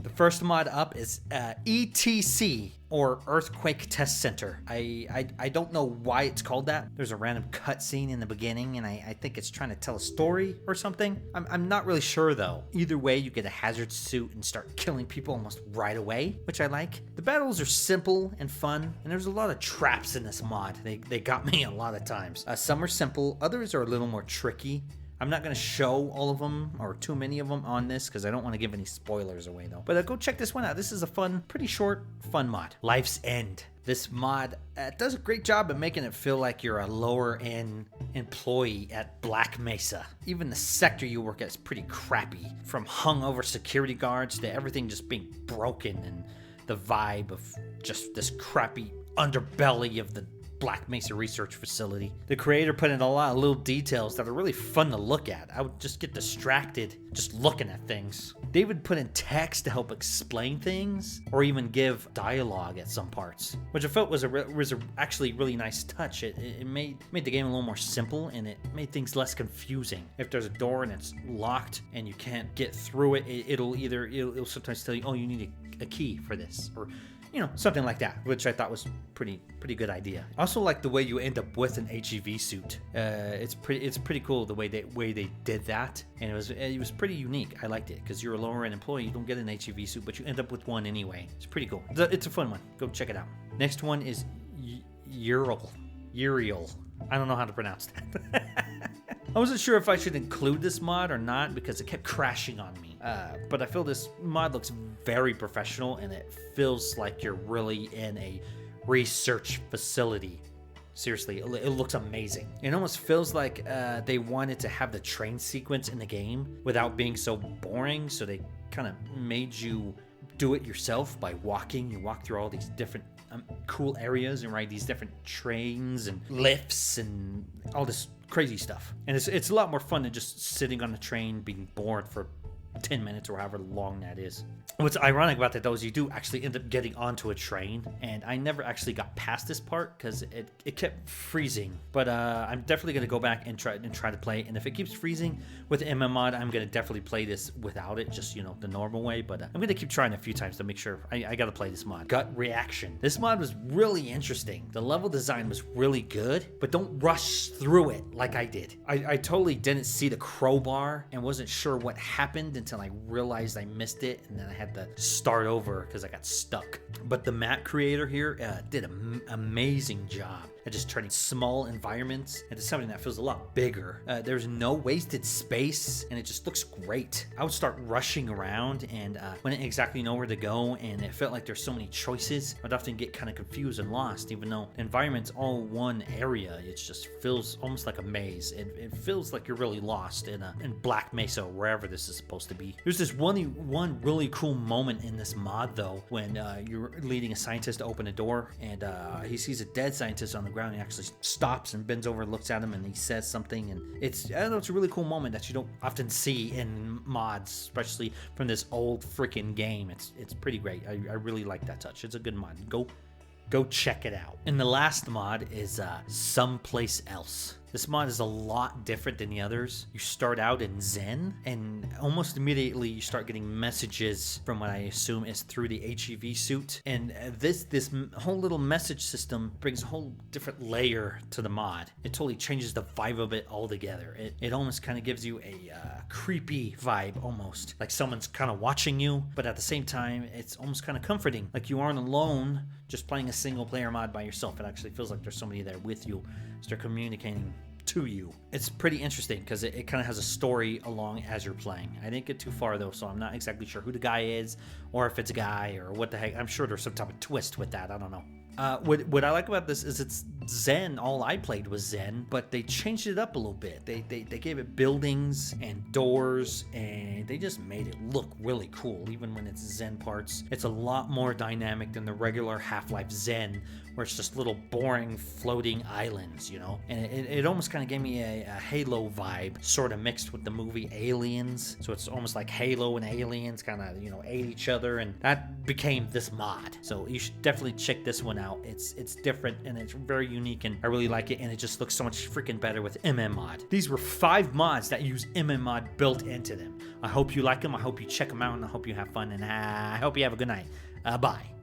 The first mod up is ETC, or Earthquake Test Center. I don't know why it's called that. There's a random cutscene in the beginning, and I think it's trying to tell a story or something. I'm not really sure though. Either way, you get a hazard suit and start killing people almost right away, which I like. The battles are simple and fun, and there's a lot of traps in this mod. They got me a lot of times. Some are simple, others are a little more tricky. I'm not going to show all of them or too many of them on this because I don't want to give any spoilers away though. But go check this one out. This is a fun, pretty short, fun mod. Life's End. This mod does a great job of making it feel like you're a lower end employee at Black Mesa. Even the sector you work at is pretty crappy. From hungover security guards to everything just being broken, and the vibe of just this crappy underbelly of the Black Mesa Research Facility. The creator put in a lot of little details that are really fun to look at. I would just get distracted just looking at things. David put in text to help explain things, or even give dialogue at some parts, which I felt was actually really nice touch. It made the game a little more simple, and it made things less confusing. If there's a door and it's locked and you can't get through it, it'll sometimes tell you, oh, you need a key for this, or something like that, which I thought was pretty good idea. I also like the way you end up with an HEV suit. It's pretty cool the way they did that, and it was pretty unique. I liked it because you're a lower end employee, you don't get an HEV suit, but you end up with one anyway. It's pretty cool. It's a fun one. Go check it out. Next one is Uriel. I don't know how to pronounce that. I wasn't sure if I should include this mod or not because it kept crashing on me. But I feel this mod looks very professional, and it feels like you're really in a research facility. Seriously, it looks amazing. It almost feels like they wanted to have the train sequence in the game without being so boring, so they kind of made you do it yourself by walking. You walk through all these different cool areas and ride these different trains and lifts and all this crazy stuff. And it's a lot more fun than just sitting on the train being bored for 10 minutes or however long that is. What's ironic about that though is you do actually end up getting onto a train, and I never actually got past this part because it kept freezing. But I'm definitely going to go back and try to play it, and if it keeps freezing with MMod, I'm going to definitely play this without it, just the normal way. But I'm going to keep trying a few times to make sure I got to play this mod. Gut Reaction. This mod was really interesting. The level design was really good, but don't rush through it like I did. I totally didn't see the crowbar and wasn't sure what happened until I realized I missed it, and then I had to start over because I got stuck. But the map creator here did an amazing job at just turning small environments into something that feels a lot bigger. There's no wasted space, and it just looks great. I would start rushing around and wouldn't exactly know where to go, and it felt like there's so many choices. I'd often get kind of confused and lost, even though the environment's all one area. It just feels almost like a maze. It feels like you're really lost in Black Mesa, wherever this is supposed to be. There's this one really cool moment in this mod though, when you're leading a scientist to open a door, and he sees a dead scientist on the ground. He actually stops and bends over and looks at him, and he says something, and it's a really cool moment that you don't often see in mods, especially from this old freaking game. It's pretty great. I really like that touch. It's a good mod. Go check it out. And the last mod is Someplace Else. This mod is a lot different than the others. You start out in Zen, and almost immediately you start getting messages from what I assume is through the HEV suit. And this whole little message system brings a whole different layer to the mod. It totally changes the vibe of it altogether. It almost kind of gives you a creepy vibe, almost like someone's kind of watching you, but at the same time, it's almost kind of comforting. Like you aren't alone just playing a single player mod by yourself. It actually feels like there's somebody there with you. They're communicating to you. It's pretty interesting because it kind of has a story along as you're playing. I didn't get too far though, so I'm not exactly sure who the guy is or if it's a guy or what the heck. I'm sure there's some type of twist with that. I don't know. What I like about this is it's Zen. All I played was Zen, but they changed it up a little bit. They gave it buildings and doors, and they just made it look really cool. Even when it's Zen parts, it's a lot more dynamic than the regular Half-Life Zen, where it's just little boring floating islands, And it almost kind of gave me a Halo vibe, sort of mixed with the movie Aliens. So it's almost like Halo and Aliens kind of, ate each other, and that became this mod. So you should definitely check this one out. It's different, and it's very unique, and I really like it, and it just looks so much freaking better with MMod. These were 5 mods that use MMod built into them. I hope you like them, I hope you check them out, and I hope you have fun, and I hope you have a good night. Bye.